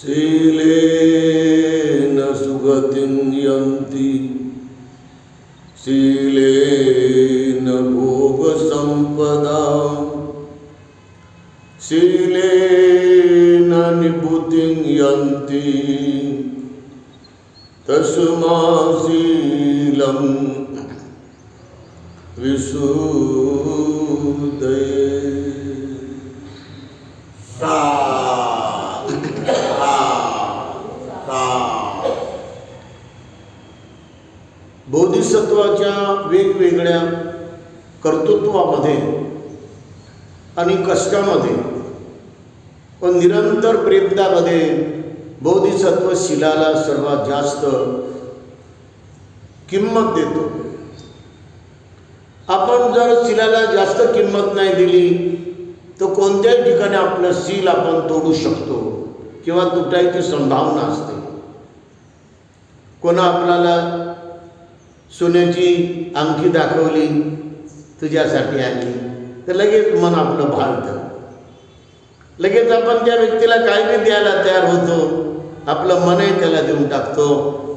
शीलेन सुगतिं यन्ति शीलेन भोगसम्पदा शीलेन निभृतिं यन्ति तस्मात् शीलं विशुद्धये। बोधिसत्वाच्या वेगवेगळ्या कर्तृत्वामध्ये आणि कष्टामध्ये व निरंतर प्रयत्नामध्ये बोधिसत्व शीलाला सर्वात जास्त किंमत देतो। आपण जर शीलाला जास्त किंमत नाही दिली तर कोणत्याही ठिकाणी आपलं शील आपण तोडू शकतो किंवा तुटायची संभावना असते। कोणा आपल्याला सोन्याची अंगठी दाखवली तुझ्यासाठी आणली तर लगेच मन आपलं भाळतं, लगेच आपण त्या व्यक्तीला काय बी द्यायला तयार होतो, आपलं मनही त्याला देऊन टाकतो।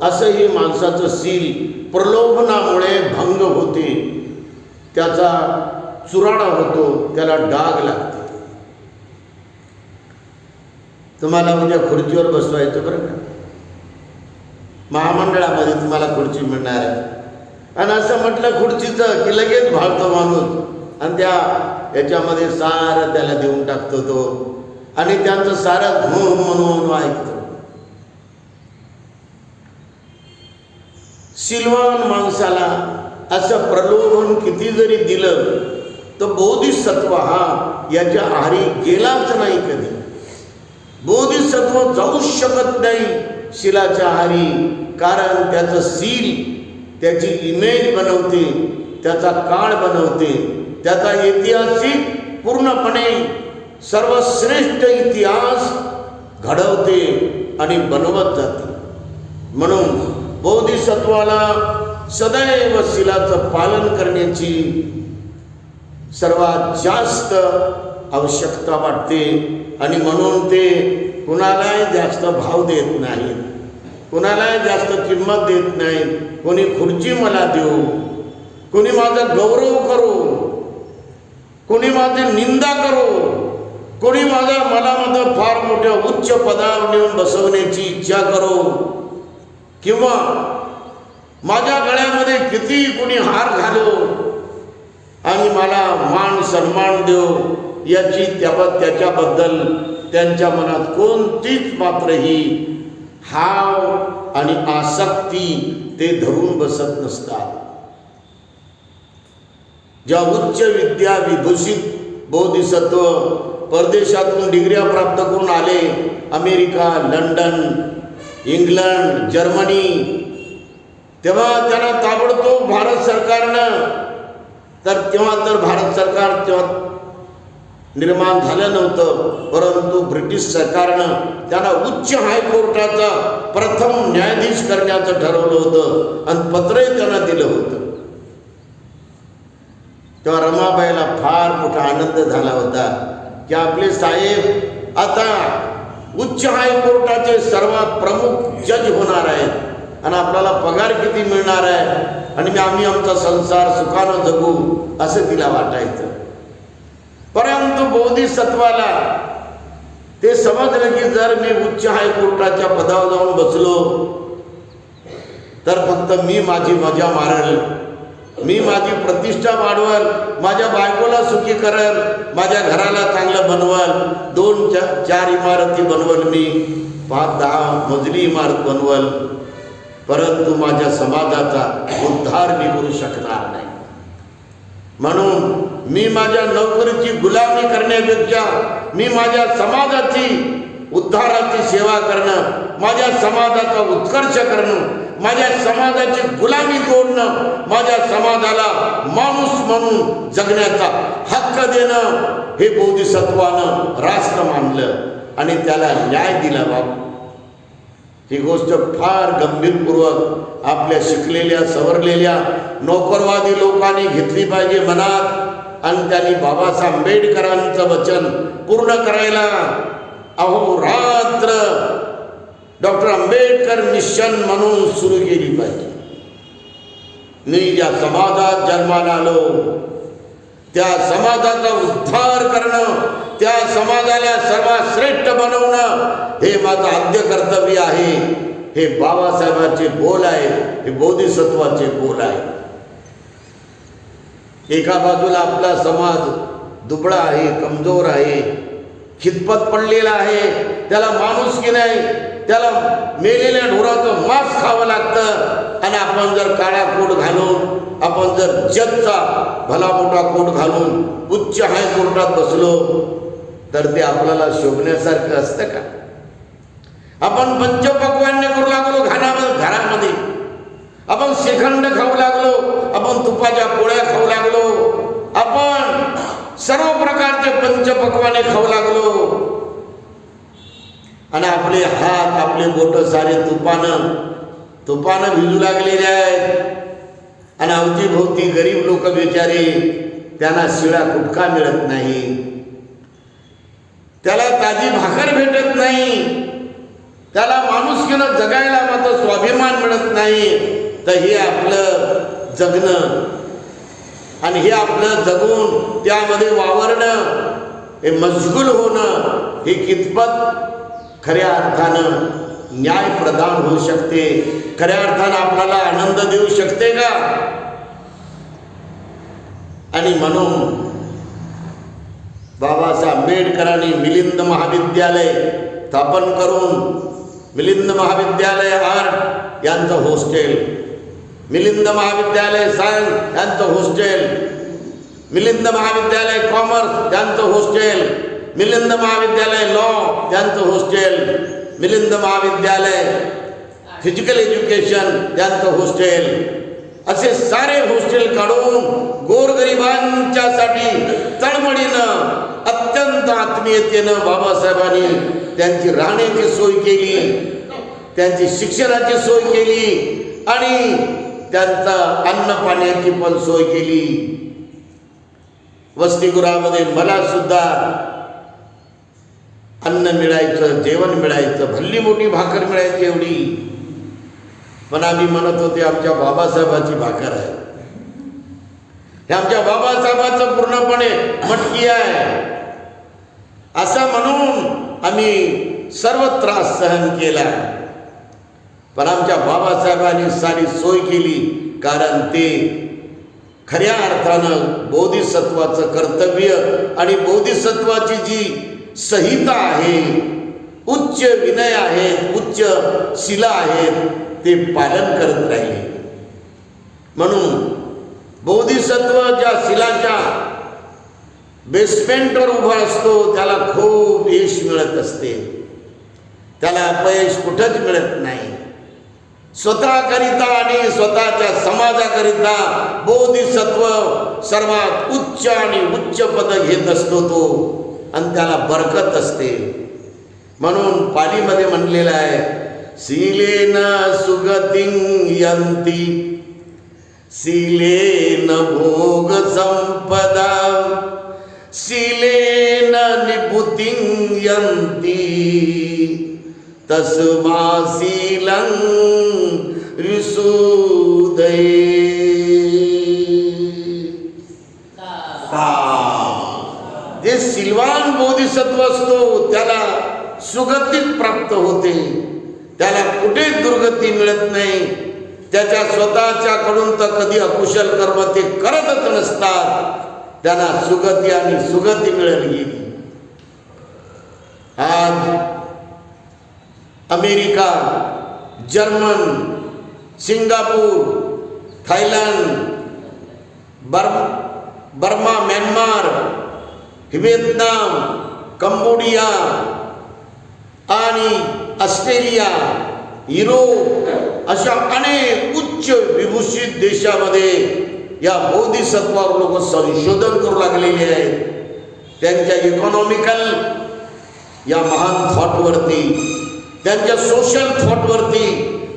असं हे माणसाचं शील प्रलोभनामुळे भंग होते, त्याचा चुराडा होतो, त्याला डाग लागते। तुम्हाला उद्या खुर्चीवर बसवायचं बरं का, महामंडळामध्ये तुम्हाला खुर्ची मिळणार आहे आणि असं म्हटलं खुर्चीचं की लगेच भाळतो माणूस आणि त्या याच्यामध्ये सारं त्याला देऊन टाकतो तो आणि त्यांचं सारं म्हणून ऐकतो। शीलवान माणसाला असं प्रलोभन किती जरी दिलं तर बोधिसत्व हा याच्या आहारी गेलाच नाही कधी। बोधिसत्व जाऊच शकत नाही शीलाच्या आहारी, कारण त्याचं शील त्याची इमेज बनवते, त्याचा काळ बनवते, त्याचा ऐतिहासिक पूर्णपणे सर्वश्रेष्ठ इतिहास घडवते आणि बनवत जाते। म्हणून बोधिसत्वाला सदैव शीलाचं पालन करण्याची सर्वात जास्त आवश्यकता वाटते आणि म्हणून ते कुणालाही जास्त भाव देत नाहीत, कुणालाही जास्त किंमत देत नाहीत। कोणी खुर्ची मला देऊ, कोणी माझा गौरव करो, कोणी माझी निंदा करो, कोणी मला फार मोठ्या उच्च पदावर नेऊन बसवण्याची इच्छा करो किंवा माझ्या गळ्यामध्ये किती कोणी हार घालो आणि मला मान सन्मान देऊ, याची त्याच्याबद्दल त्यांच्या मनात कोणतीच मात्र ही हाव आणि आसक्ती ते धरून बसत नसतात। ज्या उच्च विद्या विभूषित बोधिसत्व परदेशातून डिग्र्या प्राप्त करून आले, अमेरिका, लंडन, इंग्लंड, जर्मनी, तेव्हा त्यांना ताबडतोब भारत सरकारनं तेव्हा भारत सरकार तेव्हा निर्माण झालं नव्हतं, परंतु ब्रिटिश सरकारनं त्यांना उच्च हायकोर्टाचा प्रथम न्यायाधीश करण्याचं ठरवलं होतं आणि पत्रही त्यांना दिलं होतं। तेव्हा रमाबाईला फार मोठा आनंद झाला होता की आपले साहेब आता उच्च हायकोर्टाचे सर्वात प्रमुख जज होणार आहेत आणि आपल्याला पगार किती मिळणार आहे आणि आम्ही आमचा संसार सुखानं जगू असं तिला वाटायचं। परंतु बोधिसत्वाला ते समजलं की जर मी उच्च हायकोर्टाच्या पदावर जाऊन बसलो तर फक्त मी माझी मजा मारेल, मी माझी प्रतिष्ठा वाढवल, माझ्या बायकोला सुखी करेल, माझ्या घराला चांगलं बनवल, 2-4 इमारती बनवल, मी 5-10 मजली इमारत बनवल, परंतु माझ्या समाजाचा उद्धार मी करू शकणार नाही। म्हणून मी माझ्या नोकरीची गुलामी करण्यापेक्षा मी माझ्या समाजाची उद्धाराची सेवा करणं, माझ्या समाजाचा उत्कर्ष करणं, माझ्या समाजाची गुलामी तोडणं, माझ्या समाजाला माणूस म्हणून जगण्याचा हक्क देणं हे बोधिसत्वानं रास्त मानलं आणि त्याला न्याय दिला। बाबा ही गोष्ट फार गंभीरपूर्वक आपल्या शिकलेल्या सवरलेल्या नोकरवादी लोकांनी घेतली पाहिजे मनात आणि त्यांनी बाबासाहेब आंबेडकरांचं वचन पूर्ण करायला अहोरात्र डॉक्टर आंबेडकर मिशन म्हणून सुरू केली पाहिजे. मी ज्या समाजात जन्माला आलो त्या समाजाचा उद्धार करणं, त्या समाजाला सर्वात श्रेष्ठ बनवणं हे माझं आद्य कर्तव्य आहे. हे बाबासाहेबांचे बोल आहे, हे बोधिसत्वाचे बोल आहे. एका बाजूला आपला समाज दुबळा आहे, कमजोर आहे, खितपत पडलेला आहे, त्याला माणुसकी नाही, त्याला मेलेल्या ढोराचं मांस खावं लागतं. आणि आपण जर काळा कोट घालून, आपण जर जजचा भला मोठा कोट घालून उच्च हायकोर्टात बसलो तर ते आपल्याला शोभण्यासारखं असतं का? आपण पंचपक्वान्य करू लागलो घरामध्ये, आपण श्रीखंड खाऊ लागलो, आपण तुपाच्या पोळ्या खाऊ लागलो, आपण सर्व प्रकारचे पंचपक्वाने खाऊ लागलो आणि आपले हात, आपले बोट सारे तुपानं भिजू लागलेले आहेत. आणि अवतीभोवती गरीब लोक बिचारे, त्यांना शिळा कुटका मिळत नाही, त्याला ताजी भाकर भेटत नाही, त्याला माणुसकीनं जगायला मात्र स्वाभिमान मिळत नाही. तर हे आपलं जगणं आणि हे आपलं जगून त्यामध्ये वावरणं, हे मशगूल होणं, हे कितपत खऱ्या अर्थानं न्याय प्रदान होऊ शकते, खऱ्या अर्थानं आपल्याला आनंद देऊ शकते का? आणि म्हणून बाबासाहेब आंबेडकरांनी मिलिंद महाविद्यालय स्थापन करून, मिलिंद महाविद्यालय आर्ट यांचं हॉस्टेल, मिलिंद महाविद्यालय सायन्स यांचं हॉस्टेल, मिलिंद महाविद्यालय कॉमर्स यांचं हॉस्टेल, मिलिंद महाविद्यालय लॉ यांचं हॉस्टेल, मिलिंद महाविद्यालय फिजिकल एज्युकेशन यांचं हॉस्टेल, असे सारे हॉस्टेल काढून गोरगरिबांच्यासाठी तळमळीनं, अत्यंत आत्मीयतेनं बाबासाहेबांनी त्यांची राहण्याची सोय केली, त्यांची शिक्षणाची सोय केली आणि त्यांचा अन्न पाण्याची पण सोय केली. वसतिगृहामध्ये मला सुद्धा अन्न मिळायचं, जेवण मिळायचं, भल्ली मोठी भाकर मिळायची एवढी, पण आम्ही म्हणत होते आमच्या बाबासाहेबाची भाकर आहे, हे आमच्या बाबासाहेबाचं पूर्णपणे मटकी आहे, असं म्हणून आम्ही सर्व त्रास सहन केला. पण आमच्या बाबासाहेबांनी सारी सोय केली, कारण ते खऱ्या अर्थानं बोधिसत्वाचं कर्तव्य आणि बोधिसत्वाची जी संहिता आहे, उच्च विनय आहेत, उच्च शिला आहेत, ते पालन करत राहिले. म्हणून बोधिसत्व ज्या शिलाच्या बेसमेंटवर उभा असतो त्याला खूप यश मिळत असते, त्याला अपयश कुठंच मिळत नाही. स्वतःकरिता आणि स्वतःच्या समाजाकरिता बोधिसत्व सर्वात उच्च आणि उच्च पद घेत असतो तो, आणि त्याला बरकत असते. म्हणून पालीमध्ये म्हणलेलं आहे, शीलेन सुगतिं यन्ति, शीलेन भोग संपदा, शीलेन निभूतिं यन्ति, तस्मा शीलं विशुद्धये. जे शीलवान बोधिसत्व असतो त्याला सुगती प्राप्त होते, त्याला कुठे दुर्गती मिळत नाही. त्याच्या स्वतःच्याकडून तर कधी अकुशल कर्म ते करतच नसतात, त्यांना सुगती आणि सुगती मिळत गेली. आज America, German, Singapore, Thailand, Burma, Myanmar, Vietnam, Cambodia आणि ऑस्ट्रेलिया, युरोप अशा अनेक उच्च विभूषित देशामध्ये या बोधिसत्वावर लोक संशोधन करू लागलेले आहेत. त्यांच्या इकॉनॉमिकल या महान थॉटवरती, त्यांच्या सोशल थॉटवरती,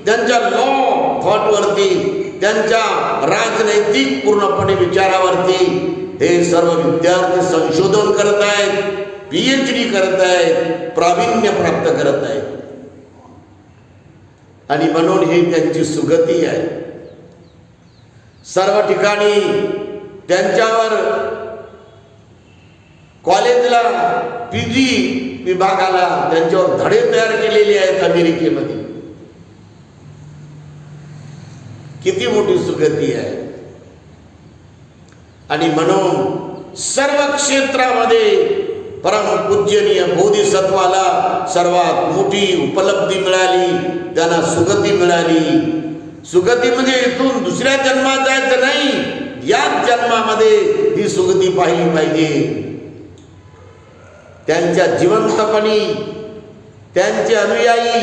त्यांच्या लॉ थॉटवरती, त्यांच्या राजनैतिक पूर्णपणे विचारावरती हे सर्व विद्यार्थी संशोधन करत आहेत, PhD करत आहेत, प्रावीण्य प्राप्त करत आहेत. आणि म्हणून ही त्यांची सुगती आहे. सर्व ठिकाणी त्यांच्यावर कॉलेजला PG विभागाला त्यांच्यावर धडे तयार केलेले आहेत अमेरिकेमध्ये. किती मोठी सुगती आहे. आणि म्हणून सर्व क्षेत्रामध्ये परम पूजनीय बोधिसत्वाला सर्वात मोठी उपलब्धी मिळाली, त्यांना सुगती मिळाली. सुगती म्हणजे इथून दुसऱ्या जन्मात जायचं नाही, याच जन्मामध्ये ही सुगती पाहिली पाहिजे. त्यांच्या जिवंतपणी त्यांचे अनुयायी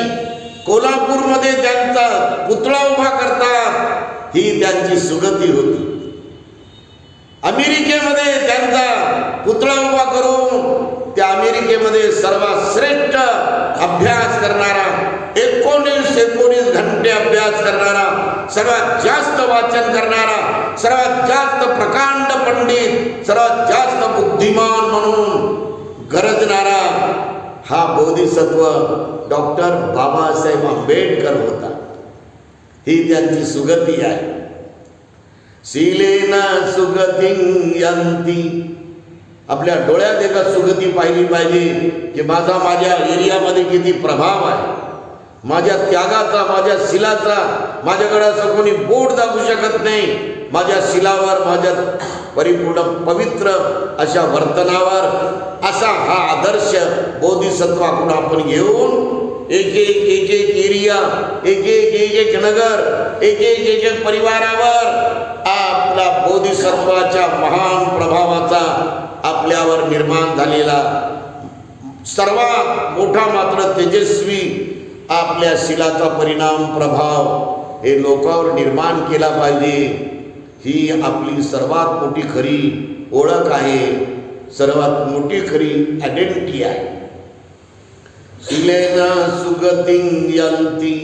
कोल्हापूरमध्ये त्यांचा पुतळा उभा करतात, ही त्यांची सुगती होती. अमेरिकेमध्ये त्यांचा पुतळा उभा करून त्या अमेरिकेमध्ये सर्वात श्रेष्ठ अभ्यास करणारा, 19 घंटे अभ्यास करणारा, सर्वात जास्त वाचन करणारा, सर्वात जास्त प्रकांड पंडित, सर्वात जास्त बुद्धिमान म्हणून गरजणारा हा बोधिसत्व डॉक्टर बाबासाहेब आंबेडकर होता. ही त्यांची सुगती आहे. शीलेन सुगतिं यन्ति. आपल्या डोळ्यात एका सुगती पाहिली पाहिजे की माझा माझ्या एरियामध्ये किती प्रभाव आहे, माझ्या त्यागाचा, माझ्या शिलाचा. माझ्याकडे असं कोणी बोट दाबू शकत नाही. माझ्या शिलावर, माझ्या परिपूर्ण पवित्र अशा वर्तनावर असा हा आदर्श बोधिसत्वाकडून आपण घेऊन एक एरिया, एक नगर, एक परिवारावर आपला बोधिसत्वाच्या महान प्रभावाचा आपल्यावर निर्माण झालेला सर्वात मोठा मात्र तेजस्वी आपल्या शिलाचा परिणाम, प्रभाव हे लोकांवर निर्माण केला पाहिजे. ही आपली सर्वात मोठी खरी ओळख आहे, सर्वात मोठी खरी आयडेंटिटी आहे. शीलेन सुगतिं यन्ति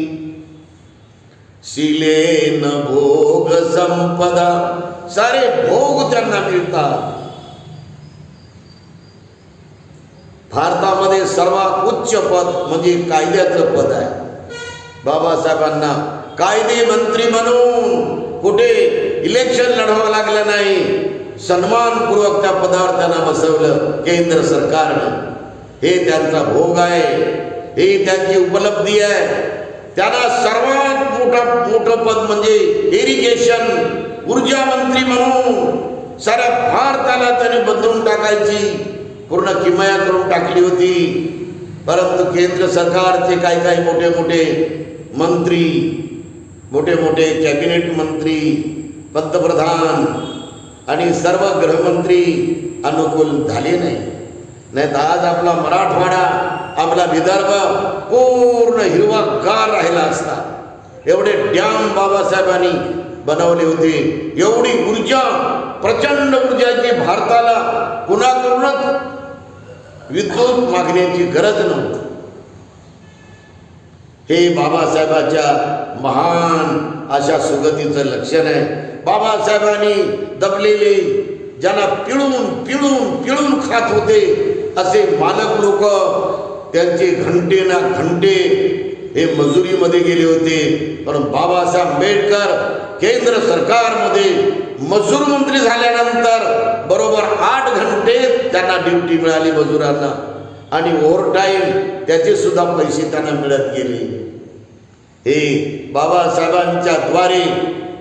शीलेन भोग संपदा. सारे भोग त्यांना मिळतात. भारतामध्ये सर्वात उच्च पद म्हणजे कायद्याचं पद आहे. बाबासाहेबांना कायदे मंत्री म्हणून कुठे इलेक्शन लढवावं लागलं नाही, सन्मानपूर्वक त्या पदावर त्यांना बसवलं केंद्र सरकारनं. हे त्यांचा भोग आहे, हे त्यांची उपलब्धी आहे. त्यांना सर्वात मोठं पद म्हणजे इरिगेशन, ऊर्जा मंत्री म्हणून साऱ्या भारताला त्यांनी बदलून टाकायची पूर्ण किमया करून टाकली होती. परंतु केंद्र सरकारचे काही मोठे मोठे मंत्री, मोठे मोठे कॅबिनेट मंत्री, पंतप्रधान आणि सर्व गृहमंत्री अनुकूल झाले नाही. तर आज आपला मराठवाडा, आपला विदर्भ पूर्ण हिरवागार राहिला असता. एवढे डॅम बाबासाहेबांनी बनवले होते, एवढी ऊर्जा, प्रचंड ऊर्जाची भारताला कुणाकडूनच विद्युत मागण्याची गरज नव्हती. हे बाबासाहेबांच्या महान अशा सुगतीचं लक्षण आहे. बाबासाहेबांनी दबलेले, ज्यांना पिळून पिळून पिळून खात होते असे मालक लोक, त्यांचे घंटे ना घंटे हे मजुरीमध्ये गेले होते. पण बाबासाहेब आंबेडकर केंद्र सरकारमध्ये मजूर मंत्री झाल्यानंतर बरोबर 8 घंटे त्यांना ड्युटी मिळाली मजुरांना, आणि ओव्हरटाईम त्याचे सुद्धा पैसे त्यांना मिळत गेले. हे बाबासाहेबांच्या द्वारे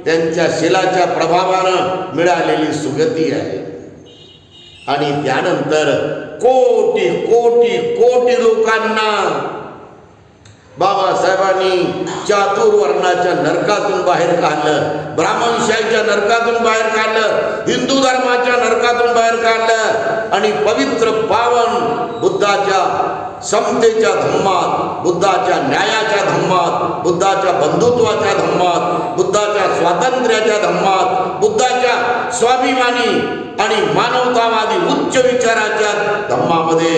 त्यांच्या शिलाच्या प्रभावानं मिळालेली सुगती आहे. आणि त्यानंतर कोटी कोटी कोटी लोकांना बाबासाहेबांनी चातुर्वर्णाच्या नरकातून बाहेर काढलं, ब्राह्मणशाहीच्या नरकातून बाहेर काढलं, हिंदू धर्माच्या नरकातून बाहेर काढलं आणि पवित्र पावन बुद्धाच्या समतेच्या धम्मात, बुद्धाच्या न्यायाच्या धम्मात, बुद्धाच्या बंधुत्वाच्या धम्मात, बुद्धाच्या स्वातंत्र्याच्या धम्मात, बुद्धाच्या स्वाभिमानी आणि मानवतावादी उच्च विचाराच्या धम्मामध्ये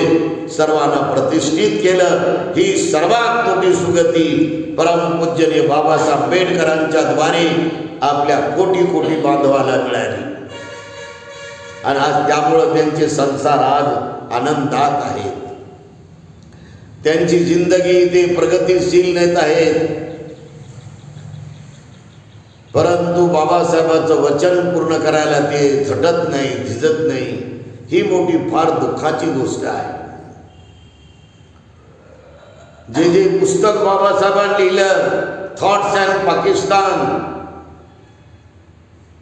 सर्वांना प्रतिष्ठित केलं. ही सर्वात मोठी सुगती परमपूज्यनीय बाबासाहेब आंबेडकरांच्या द्वारे आपल्या कोटी कोटी बांधवाला मिळाली. आणि आज त्यामुळं त्यांचे संसार आज आनंदात आहेत. त्यांची जिंदगी ते प्रगतिशील नेत आहेत. परंतु बाबासाहेबांचं वचन पूर्ण करायला ते झटत नाही, झिजत नाही. ही मोठी फार दुःखाची गोष्ट आहे. जे जे पुस्तक बाबासाहेबांनी लिहिलं, thoughts and Pakistan,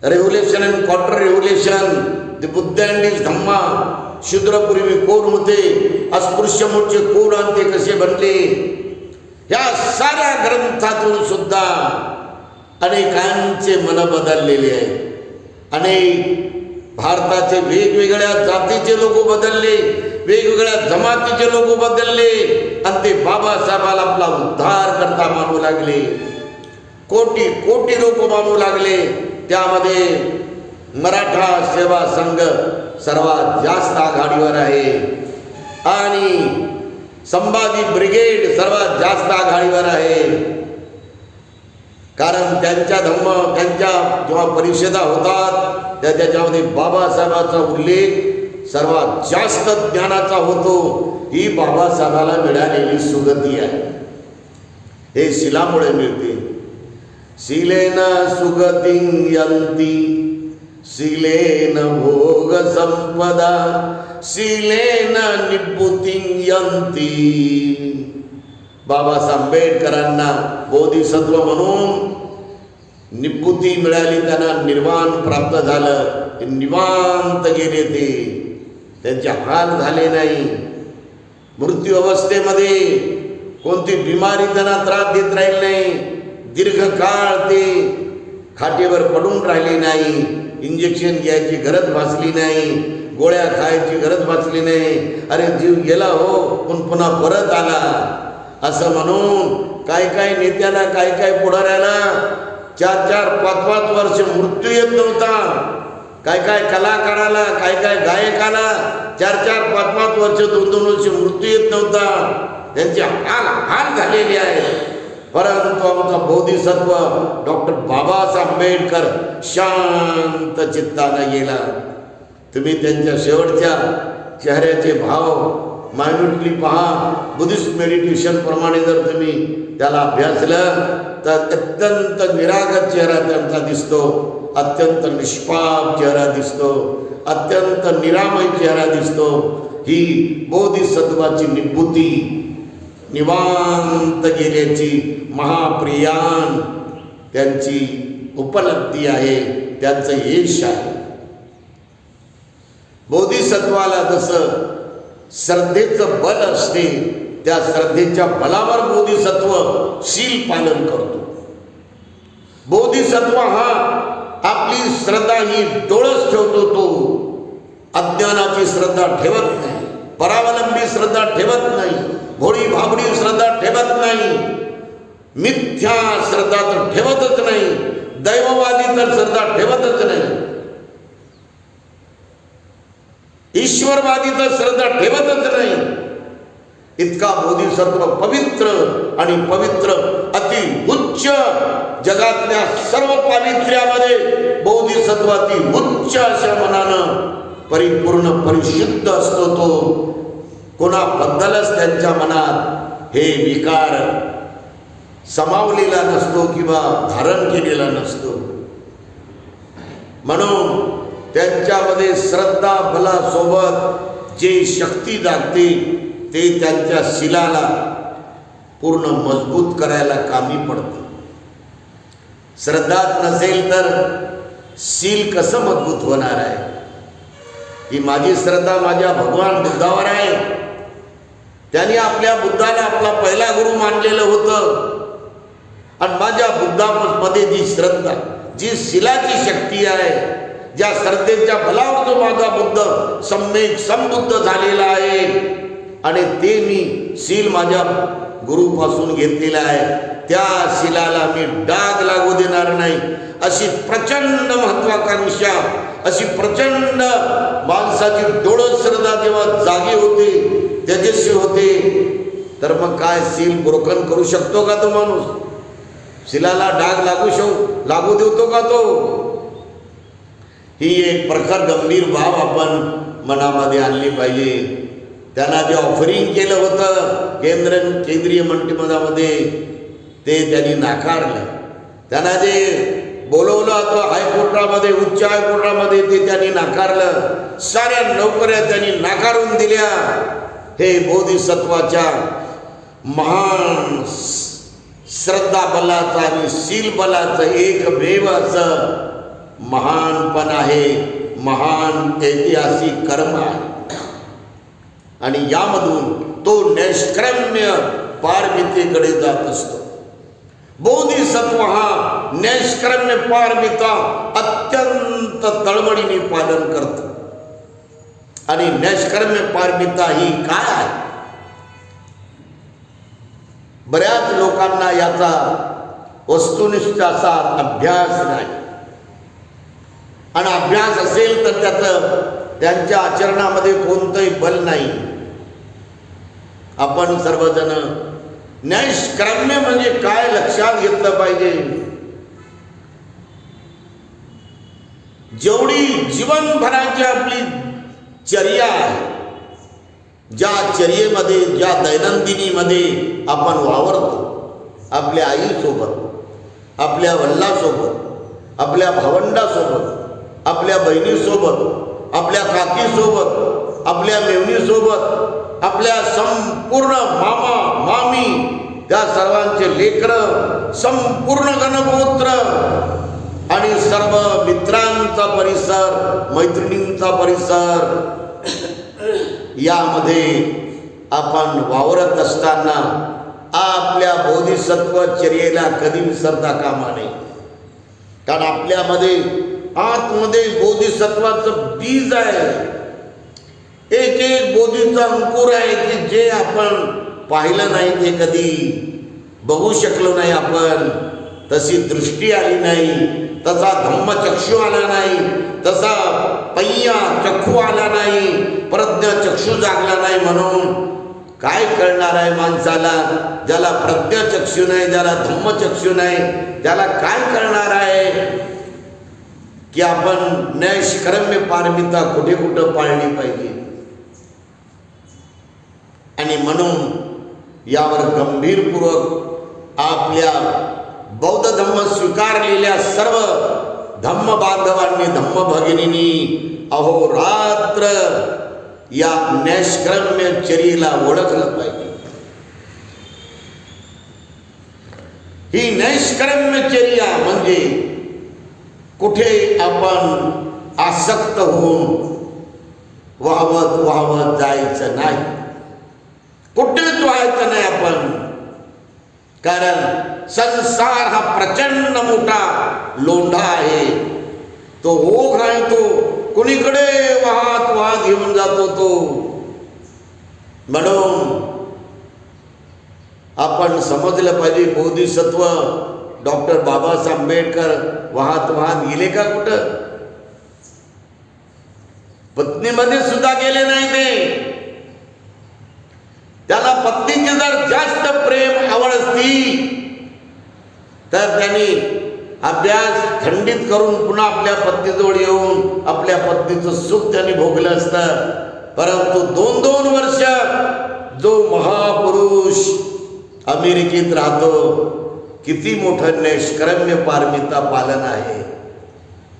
revolution and counter revolution, the Buddha and his Dhamma, शूद्रपूर्वी कोण होते, अस्पृश्य मूळचे कोण आणि ते कसे बनले, या साऱ्या ग्रंथातून सुद्धा अनेकांचे मन बदललेले आहेत. अनेक भारताचे वेगवेगळ्या जातीचे लोक बदलले, वेगवेगळ्या जमातीचे लोक बदलले आणि ते बाबासाहेबाला आपला उद्धार करता मानू लागले. कोटी कोटी लोक मानू लागले. त्यामध्ये मराठा सेवा संघ सर्वात जास्त आघाडीवर आहे आणि संभाजी ब्रिगेड सर्वात जास्त आघाडीवर आहे. कारण त्यांच्या जेव्हा परिषदा होतात त्याच्यामध्ये बाबासाहेबांचा उल्लेख सर्वात जास्त ज्ञानाचा होतो. ही बाबासाहेबाला मिळालेली सुगती आहे. हे शिलामुळे मिळते. शिलेन सुगतिं यंती, शिलेन भोग संपदा, शिलेन निभूतिं यंती. बाबासाहेब आंबेडकरांना बोधिसत्व म्हणून निभूती मिळाली, त्यांना निर्वाण प्राप्त झालं. निवांत गेले ते, त्यांचे हाल झाले नाही. मृत्यू अवस्थेमध्ये कोणती बिमारी त्यांना त्रास देत राहील नाही. दीर्घकाळ ते खाटेवर पडून राहिले नाही. इंजेक्शन घ्यायची गरज भासली नाही, गोळ्या खायची गरज भासली नाही. अरे जीव गेला हो पण पुन्हा परत आला असं म्हणून काय नेत्याला, काय पुढाऱ्याला 4-4, 5-5 वर्ष मृत्यू येत नव्हता. काय कलाकाराला, काय गायकाला 4-4, 5-5 वर्ष, 2-2 वर्ष मृत्यू येत नव्हता. त्यांचे हाल झालेले आहे. परंतु आमचा बोधिसत्व डॉक्टर बाबासाहेब आंबेडकर शांत चित्तानं गेला. तुम्ही त्यांच्या शेवटच्या चेहऱ्याचे भाव मायन्युटली पहा. बुद्धिस्ट मेडिटेशन प्रमाणे जर तुम्ही त्याला अभ्यासलं तर अत्यंत निरागस चेहरा त्यांचा दिसतो, अत्यंत निष्पाप चेहरा दिसतो, अत्यंत निरामय चेहरा दिसतो. ही बोधिसत्वाची निभूती, निवांत गेल्याची महाप्रियान त्यांची उपलब्धी आहे, त्यांचं यश आहे. बोधिसत्वाला जसं श्रद्धेचं बल असते, त्या श्रद्धेच्या बलावर बोधिसत्व शील पालन करतो. बोधिसत्व हा आपली श्रद्धा ही डोळस ठेवतो. तो अज्ञानाची श्रद्धा ठेवत नाही, परावलंबी श्रद्धा ठेवत नाही, भोळी भाबडी श्रद्धा ठेवत नाही, मिथ्या श्रद्धा तर ठेवतच नाही, दैववादी तर श्रद्धा ठेवतच नाही, ईश्वरवादी तर श्रद्धा ठेवतच नाही. इतका बोधिसत्व पवित्र आणि पवित्र अति उच्च, जगातल्या सर्व पावित्र्यामध्ये बोधिसत्वाती उच्च अशा मनानं परिपूर्ण परिशुद्ध असतो. तो कोणाबद्दलच त्यांच्या मनात हे विकार समावलेला नसतो किंवा धारण केलेला नसतो. म्हणून त्यांच्यामध्ये श्रद्धा बलासोबत जे शक्ती जागते ते त्यांच्या शिलाला पूर्ण मजबूत करायला कामी पडते. श्रद्धाच नसेल तर शील कसं मजबूत होणार आहे? की माझी श्रद्धा माझ्या भगवान बुद्धावर आहे. त्यांनी आपल्या बुद्धाला आपला पहिला गुरु मानलेलं होतं आणि माझ्या बुद्धामध्ये जी श्रद्धा, जी शिलाची शक्ती आहे, ज्या श्रद्धेच्या बलावर जो माझा बुद्ध सम्यक संबुद्ध झालेला आहे आणि ते मी शील माझ्या गुरुपासून घेतलेला आहे, त्या शिलाला मी डाग लागू देणार नाही. अशी प्रचंड महत्वाकांक्षा, अशी प्रचंड माणसाची डोळस श्रद्धा जेव्हा जागी होते, तेजस्वी होते, तर मग काय शील ब्रोकन करू शकतो का तो माणूस? शिलाला डाग लागू देतो का तो? ही एक प्रखर गंभीर बाब आपण मनामध्ये आणली पाहिजे. त्यांना जे ऑफरिंग केलं होतं केंद्रीय मंत्रिमंडळामध्ये ते त्यांनी नाकारलं. त्यांना जे बोलवलं तो हायकोर्टामध्ये, उच्च हायकोर्टामध्ये, ते त्यांनी नाकारलं. साऱ्या नोकऱ्या त्यांनी नाकारून दिल्या. हे बोधिसत्वाच्या महान श्रद्धा बलाचं आणि शील बलाचं एकमेव असं महानपण आहे, महान ऐतिहासिक कर्म आहे. आणि यामधून तो नैष्कर्म्य पारमितेकडे जात असतो. बोधिसत्व हा नैष्कर्म्य पारमिता अत्यंत तळमळीने पालन करतो. आणि नैष्कर्म्य पारमिता ही काय आहे? बऱ्याच लोकांना याचा वस्तुनिष्ठ असा अभ्यास नाही. आणि अभ्यास असेल तर त्यांच्या आचरणामध्ये कोणतंही बल नाही. आपण सर्वजण नैष्कर्म्य म्हणजे काय लक्षात घेतलं पाहिजे. जेवढी जीवनभराची आपली चर्या आहे, ज्या चर्येमध्ये, ज्या दैनंदिनीमध्ये आपण वावरतो, आपल्या आईसोबत, आपल्या वडिलांसोबत, आपल्या भावंडासोबत, आपल्या बहिणीसोबत, आपल्या काकीसोबत, आपल्या मेवणीसोबत, आपल्या संपूर्ण मामा मामी, त्या सर्वांचे लेकरं, संपूर्ण गणगोत्र आणि सर्व मित्रांचा परिसर, मैत्रिणींचा परिसर, यामध्ये आपण वावरत असताना आपल्या बोधिसत्व चर्येला कधी विसरता कामा नये. कारण आपल्यामध्ये आतमध्ये बोधिसत्वाचं बीज आहे. एक एक बोधीचा अंकुर आहे की जे आपण पाहिलं नाही, ते कधी बघू शकलो नाही आपण. तशी दृष्टी आली नाही, तसा धम्मचक्षु आला नाही, तसा पय्या चक्षु आला नाही, प्रज्ञा चक्षु जागला नाही. म्हणून काय कळणार आहे माणसाला ज्याला प्रज्ञाचक्षु नाही, ज्याला धम्मचक्षु नाही, त्याला काय कळणार आहे की आपण नैष्कर्म्य पारमिता कुठे कुठं पाळली पाहिजे. आणि म्हणून यावर गंभीरपूर्वक आपल्या बौद्ध धम्म स्वीकारलेल्या सर्व धम्म बांधवांनी, धम्म भगिनींनी अहोरात्र या नैष्कर्म्य चर्येला ओळखलं पाहिजे. ही नैष्कर्म्य चर्या म्हणजे कुठे आपण आसक्त होऊन वाहवत वाहवत जायचं नाही, कुठेच व्हायचं नाही आपण. कारण संसार हा प्रचंड मोठा लोंढा आहे. तो ओघ आहे, तो कुणीकडे वाहत वाहत घेऊन जातो तो. म्हणून आपण समजलं पाहिजे, बोधिसत्व डॉक्टर बाबासाहेब आंबेडकर वाहत वाहत गेले का कुठं? पत्नीमध्ये सुद्धा गेले नाही ते. त्याला पत्नीची जर जास्त प्रेम आवड असती तर त्यांनी अभ्यास खंडित करून पुन्हा आपल्या पत्नीजवळ येऊन आपल्या पत्नीचं सुख त्यांनी भोगलं असतं. परंतु 2-2 वर्ष जो महापुरुष अमेरिकेत राहतो, किती मोठं नैष्कर्म्य पारमिता पालन आहे.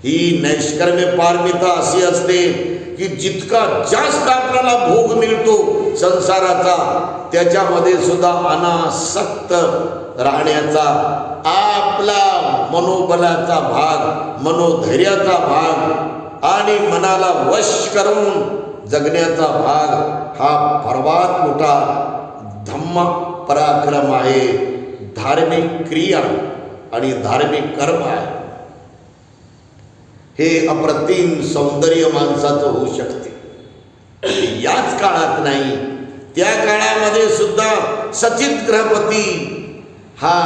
ही नैष्कर्म्य पारमिता अशी असते की जितका जास्त आपल्याला भोग मिळतो संसाराचा, त्याच्यामध्ये सुद्धा अनासक्त राहण्याचा आपला मनोबलाचा भाग, मनोधैर्याचा भाग आणि मनाला वश करून जगण्याचा भाग हा सर्वात मोठा धम्म पराक्रम आहे. धार्मिक क्रिया आणि धार्मिक कर्म आहे. हे अप्रतिम सौंदर्य माणसाचं होऊ शकते. याच काळात नाही, त्या काळामध्ये सुद्धा सचित ग्रहपती हा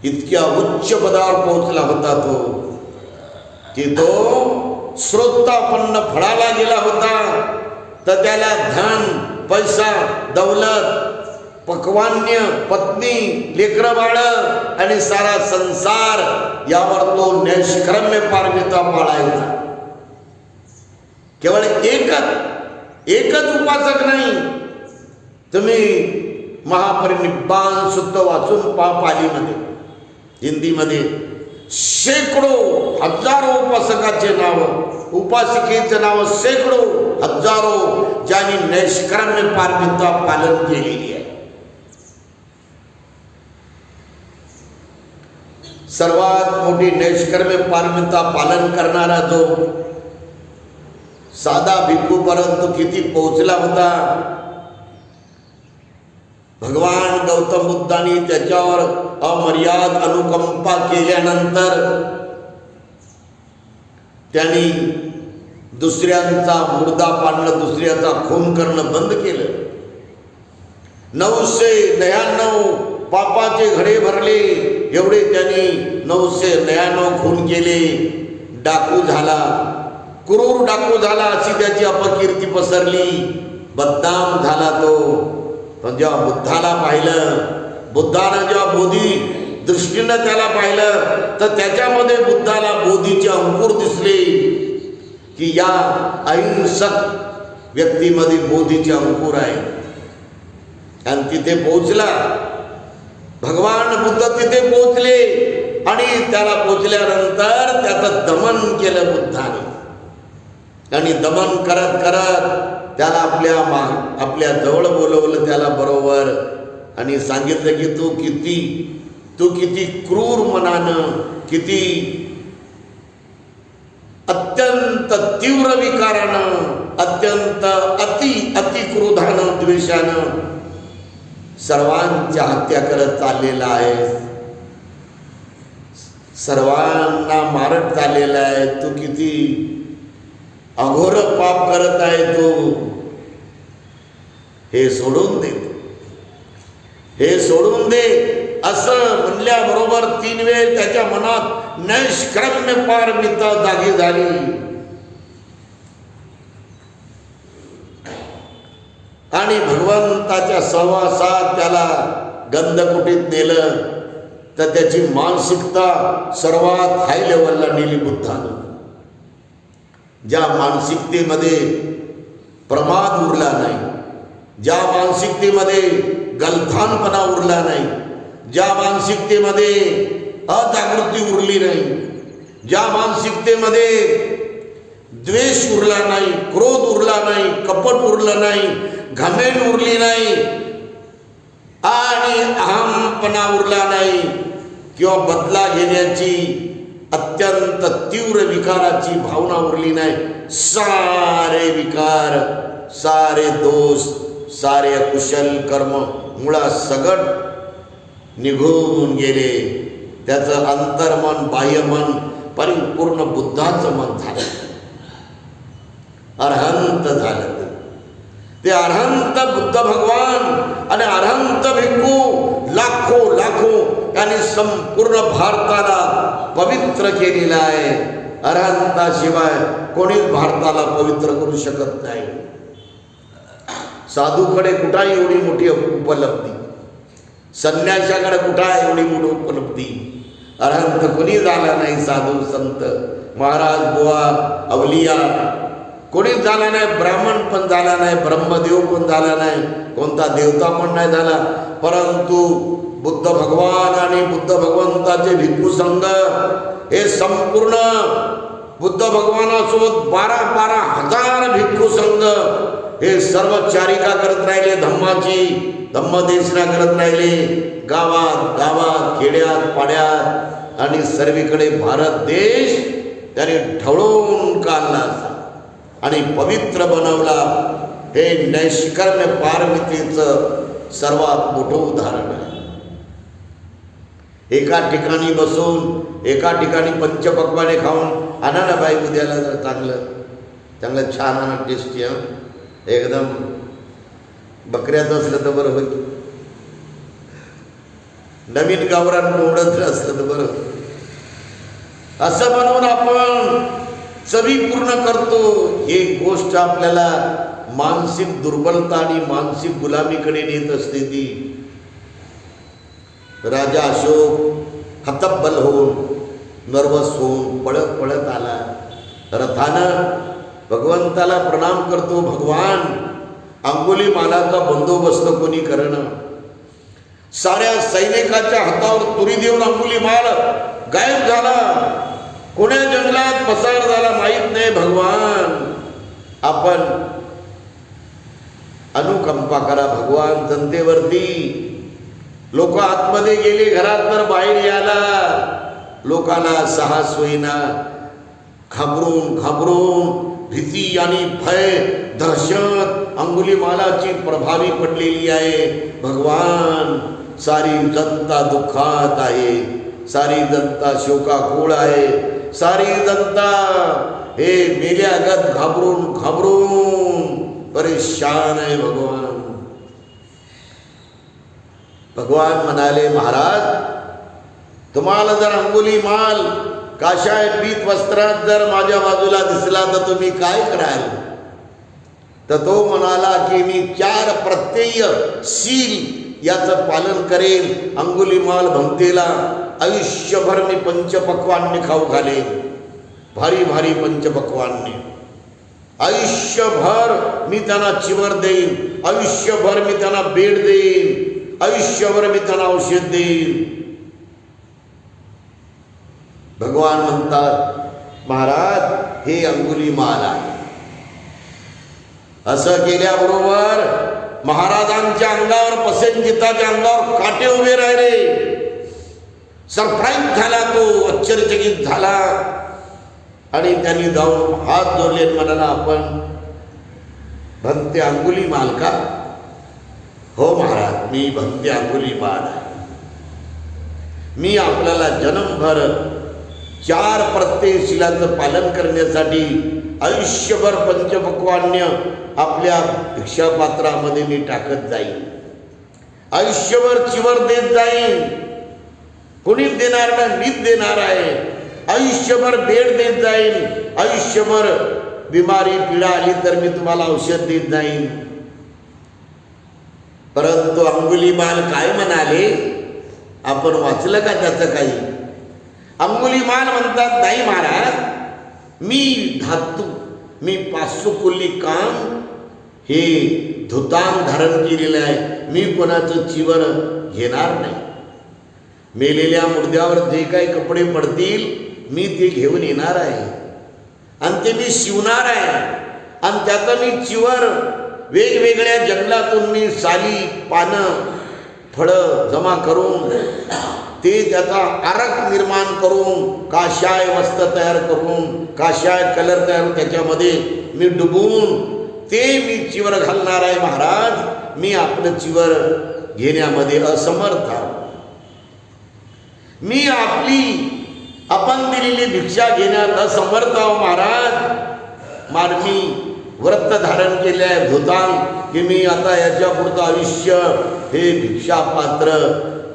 इतक्या उच्च पदावर पोहोचला होता तो की तो श्रोतापन्न फळाला गेला होता. तर त्याला धन, पैसा, दौलत, पक्वान्य, पत्नी, लेकरं बाळ आणि सारा संसार यावर तो नैष्कर्म्य पारमिता पाळायचा. केवळ एकच उपासक नाही. तुम्ही महापरिनिब्बाण सुद्धा वाचून पालीमध्ये, हिंदीमध्ये शेकडो हजारो उपासकाचे नाव, उपासिकेचं नाव शेकडो हजारो ज्यांनी नैष्कर्म्य पारमिता पालन केलेली आहे. सर्वात मोठी नैष्कर्म्य पारमिता पालन करणारा जो साधा भिक्खू परंतु किती पोहोचला होता. भगवान गौतम बुद्धांनी त्याच्यावर अमर्याद अनुकंपा केल्यानंतर त्यांनी दुसऱ्यांचा मुर्दा पाडणं, दुसऱ्याचा खून करणं बंद केलं. 999 पापाचे घडे भरले, एवढे त्यांनी 999 खून केले. डाकू झाला, क्रूर डाकू झाला, अशी त्याची अपकीर्ती पसरली, बदनाम झाला तो. पण जेव्हा बुद्धाला पाहिलं, बुद्धानं जेव्हा बोधी दृष्टीनं त्याला पाहिलं, तर त्याच्यामध्ये बुद्धाला बोधीचे अंकुर दिसले की या अहिंसक व्यक्तीमध्ये बोधीचे अंकुर आहे. आणि तिथे पोहोचला भगवान बुद्ध, तिथे पोहोचले आणि त्याला पोहोचल्यानंतर त्याचं दमन केलं बुद्धाने. आणि दमन करत करत त्याला आपल्या जवळ बोलवलं त्याला बरोबर आणि सांगितलं की तू किती क्रूर मनानं, किती अत्यंत तीव्र विकारानं, अत्यंत अति क्रोधानं, द्वेषानं सर्वांच्या हत्या करत चाललेला आहे, सर्वांना मारत चाललेला आहे. तू किती अघोर पाप करत आहे, तू हे सोडून दे, हे सोडून दे असं म्हणल्याबरोबर 3 वेळ त्याच्या मनात नैष्कर्म्य पारमिता जागी झाली. आणि भगवंताच्या सहवासात त्याला गंधकुटीत नेलं, तर त्याची मानसिकता सर्वात हाय लेवलला नेली बुद्धानं. ज्या मानसिकतेमध्ये प्रमाद उरला नाही, ज्या मानसिकतेमध्ये गलथानपणा उरला नाही, ज्या मानसिकतेमध्ये अजागृती उरली नाही, ज्या मानसिकतेमध्ये द्वेष उरला नाही, क्रोध उरला नाही, कपट उरलं नाही, घमेंड उरली नाही आणि अहमपणा उरला नाही किंवा बदला घेण्याची अत्यंत तीव्र विकाराची भावना उरली नाही. सारे विकार, सारे दोष, सारे अकुशल कर्म मुळासकट निघून गेले. त्याचं अंतर्मन बाह्यमन परिपूर्ण बुद्धाचं मन झालं, अरहंत झालं. ते अरहंत बुद्ध भगवान आणि अरहंत भिक्खू लाखो यांनी संपूर्ण भारताला पवित्र केलेला आहे. अरहंताशिवाय कोणीच भारताला पवित्र करू शकत नाही. साधूकडे कुठे एवढी मोठी उपलब्धी, संन्याशाकडे कुठे एवढी मोठी उपलब्धी. अरहंत कोणी झाला नाही, साधू संत महाराज बुवा अवलिया कोणीच झाला नाही. ब्राह्मण पण झाला नाही, ब्रह्मदेव पण झाला नाही, कोणता देवता पण नाही झाला. परंतु बुद्ध भगवान आणि बुद्ध भगवंताचे भिक्खू संघ हे संपूर्ण बुद्ध भगवानासोबत 12,000 भिक्खू संघ हे सर्व चारिका करत राहिले, धम्माची धम्मदेशना करत राहिले, गावात खेड्यात पाड्यात आणि सर्वीकडे भारत देश त्याने ढवळून काढला आणि पवित्र बनवला. हे नैष्कर्म्य पारमितेचं सर्वात मोठं उदाहरण आहे. एका ठिकाणी बसून एका ठिकाणी पंचपक्वाने खाऊन आणा ना बाई उद्याला जर चांगलं छान आणा, टेस्टी एकदम बकऱ्याचं असलं तर बरं होईल, नवीन गावरान कोंबडं असलं तर बरं. असं म्हणून आपण चवी पूर्ण करतो. ही गोष्ट आपल्याला मानसिक दुर्बलता आणि मानसिक गुलामीकडे नेत असते. ती राजा अशोक हतबल होऊन, नर्वस होऊन पळत आला. रथानं भगवंताला प्रणाम करतो. भगवान, अंगुलीमालाचा बंदोबस्त कोणी करणं, साऱ्या सैनिकाच्या हातावर तुरी देऊन अंगुलीमाल गायब झाला, कोण्या जंगलात पसार झाला माहित नाही. भगवान आपण अनुकंपा करा भगवान जनतेवरती. लोक आतमध्ये गेले घरात तर बाहेर यायला लोकांना साहस होईना. घाबरून भीती आणि भय दहशत अंगुलीमालाची प्रभावी पडलेली आहे. भगवान सारी जनता दुःखात आहे, सारी जनता शोकाकुळ आहे, सारी जनता हे मेल्यागत घाबरून परेशान आहे. भगवान म्हणाले, महाराज तुम्हाला जर अंगुलीमाल काशाय पीत वस्त्रात जर माझ्या बाजूला दिसला तर तुम्ही काय कराल? तर तो म्हणाला की मी 4 प्रत्यय शील याचं पालन करेन. अंगुलीमाल भंतेला आयुष्यभर मी पंचपक्वान्ने खाऊ घालेन, भारी भारी पंचपक्वान्ने. आयुष्यभर मी त्यांना चिवर देईन, आयुष्यभर मी त्यांना बेड देईन, आयुष्यभर मी त्यांना औषध देईन. भगवान म्हणतात, महाराज हे अंगुलीमाल आहे. असं केल्याबरोबर महाराजांच्या अंगावर, पसंतीताच्या अंगावर काटे उभे राहिले. सरप्राईज झाला तो, आश्चर्यचकित झाला आणि त्यांनी जाऊन हात जोडले, म्हणाला आपण भंते अंगुलीमाल का? हो महाराज, मी भंते अंगुलीमाल आहे. मी आपल्याला जन्मभर 4 प्रत्ययशीलाचं पालन करण्यासाठी आयुष्यभर पंचपक्वान्य आपल्या भिक्षापात्रामध्ये मी टाकत जाईन, आयुष्यभर चिवर देत जाईन. कोणीच देणार नाही, मीच देणार आहे. आयुष्यभर भेट देत जाईन, आयुष्यभर बिमारी पीडा आली तर मी तुम्हाला औषध देत जाईन. परंतु अंगुलीमाल काय म्हणाले, आपण वाचलं का त्याचं काही? अंगुलीमाल म्हणतात, नाही महाराज, मी धातू, मी पाशुकुल्ली काम हे धुतान धारण केलेलं आहे, मी कोणाचं चिवर घेणार नाही. मेलेल्या मुर्द्यावर जे काही कपडे पडतील मी ते घेऊन येणार आहे आणि ते मी शिवणार आहे आणि त्याचं मी चिवर वेगवेगळ्या जंगलातून मी साली, पानं, फळं जमा करून ते त्याचा आरक निर्माण करून, काशाय वस्त्र तयार करून, काशाय कलर तयार करून त्याच्यामध्ये मी डुबून ते मी चिवर घालणार आहे. महाराज मी आपलं चिवर घेण्यामध्ये असमर्थ आहे. मी आपण दिलेली भिक्षा घेण्यात असमर्थ आहो महाराज. मी व्रत धारण केले आहे धुतान की मी आता याच्या पुढचं आयुष्य हे भिक्षापात्र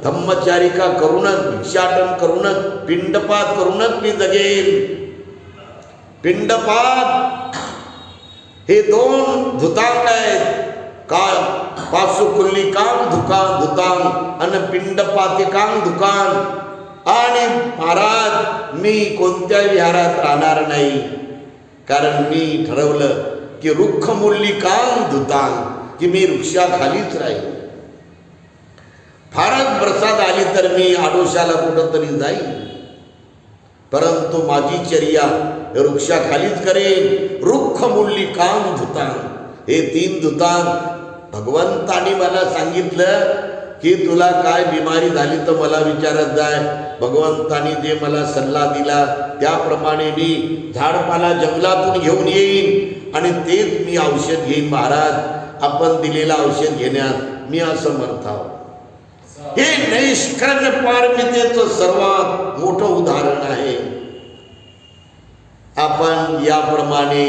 धम्मचारिका करूनच, भिक्षाटन करूनच, पिंडपात करूनच मी जगेन. पिंडपात हे 2 धुतांग आहेत, काय पाशुकुल्ली काम धुतांग आणि पिंडपाती काम धुकान. आणि महाराज मी कोणत्या विहारात राहणार नाही, कारण मी ठरवलं की रुक्खमुल्ली काम धुतांग, की मी वृक्षाखालीच राहील. फारच प्रसाद आली तर मी आडोशाला कुठंतरी जाईन, परंतु माझी चर्या वृक्षाखालीच करेन. रुक्खमुल्ली काम धुतांग, हे 3 धुतांग भगवंतानी मला सांगितलं की तुला काय बिमारी झाली तर मला विचारत जाय. भगवंतानी जे मला सल्ला दिला त्याप्रमाणे मी झाडपाला जंगलातून घेऊन येईन आणि तेच मी औषध घेईन. महाराज आपण दिलेलं औषध घेण्यात मी असमर्थ आहोत. हे नैष्कर्म्य पारमितेचं सर्वात मोठं उदाहरण आहे. आपण याप्रमाणे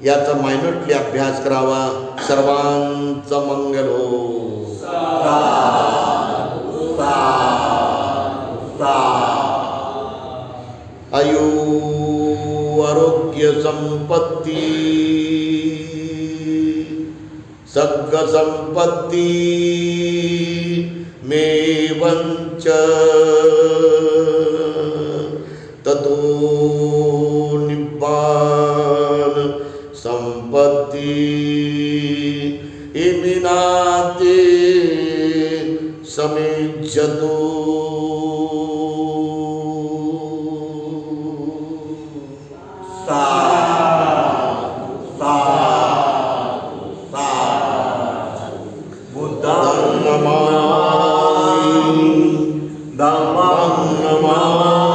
याचा मायन्युटली अभ्यास करावा. सर्वांचं मंगल हो. आयु आरोग्य संपत्ती सद्ग संपत्ती मे वंच ततो निब्बान संपत्ती इमिनाते समेज्यतो. नमः